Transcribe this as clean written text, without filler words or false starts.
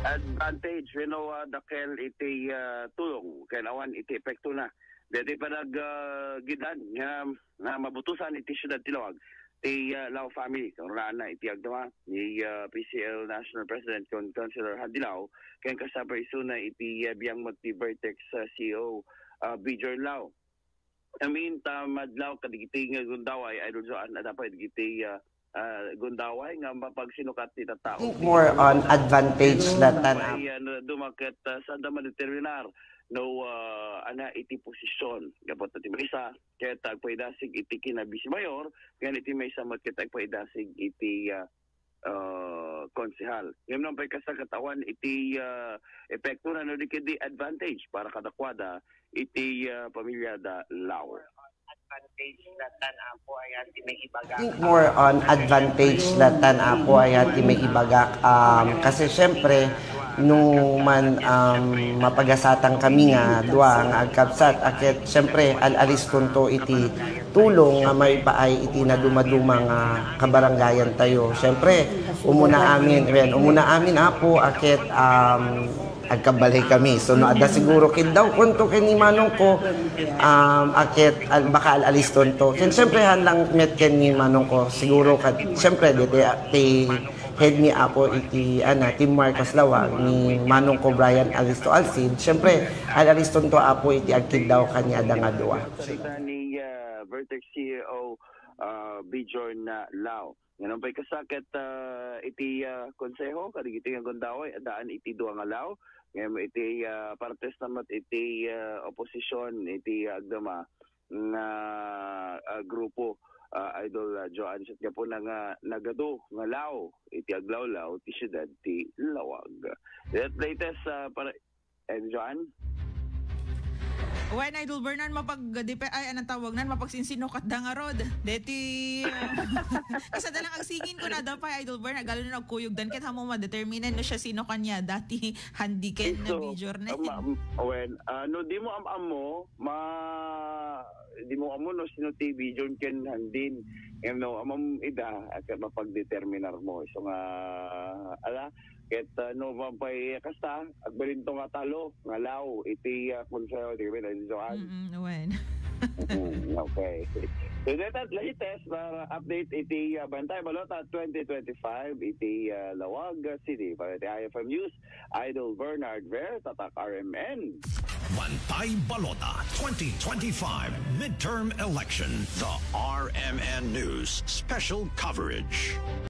advantage, dakil iti tulong, kailangan iti epekto na. Dati pa gidan nga mabutusan iti siyudad Tilawag, ti Lao family, kung rana iti agdama, ni PCL National President, kung Councilor Hadilaw, kaya kasabay na iti biyang multi-vertex CEO, Bijor Lao. I mean, madlaw kadigiti nga gundaway, I don't know, dapat digiti gundaway nga mapagsinukat ti tao. More on advantage latan. Dumaket sa daman-determinar no ana iti posisyon kapot ti maysa ket agpaidasig iti kinabisi mayor ken iti maysa ket agpaidasig iti konsehal. Ngem nang pay kasakatawan iti epekto na no di advantage para kadakwada iti pamilya da Lao. More on advantage latan ako ay hati may ibagak kasi syempre nung man mapagasatan kami nga duwa nga agkabsat akit syempre alalis kunto iti tulong nga may paay iti na dumaduma nga kabaranggayan tayo syempre umuna amin apo akit agkabalay kami. So no ada siguro kin daw kunto ken ni manong ko akit baka alalis tonto. Ken syempre hanlang met ken ni manong ko siguro kat syempre ti head ni apo iti Team Marcos Lawag ni manong ko Brian Alisto Alcid. Syempre alalis tonto apo iti agkid daw kanya da nga duwa. Ni Vertex CEO Bijor na Lao. Ngayon pa'y kasakit iti konseho, kadigiti nga gundaway, daan iti duwa nga Lao. Ngayon iti partes naman iti oposisyon, iti agdama nga grupo. Idol Joan Sat nga po nga nagado nga Lao, iti aglaw-law, iti siyudad, ti Lawag. That latest para Joan? When Idol Bernard anong tawag nan mapagsinsinukat da nga rod. Deti kasi dalang agsingin ko na daw pa Idol Bernard galo na nagkuyog dan ket hamo ma-determine no siya sino kanya dati handiken na Bijor na. No di mo amamo di mo amo no sino ti Bijor ken handin. No amam ida at mapagdeterminar mo. So nga ala ket no mampay kasta agbalinto nga talo nga Lao iti konseho di ba Joan. Okay. So that latest update iti Bantay Balota 2025 iti Lawag City para iti IFM News Idol Bernard Ver tatak RMN. Bantay Balota 2025 midterm election, the RMN News special coverage.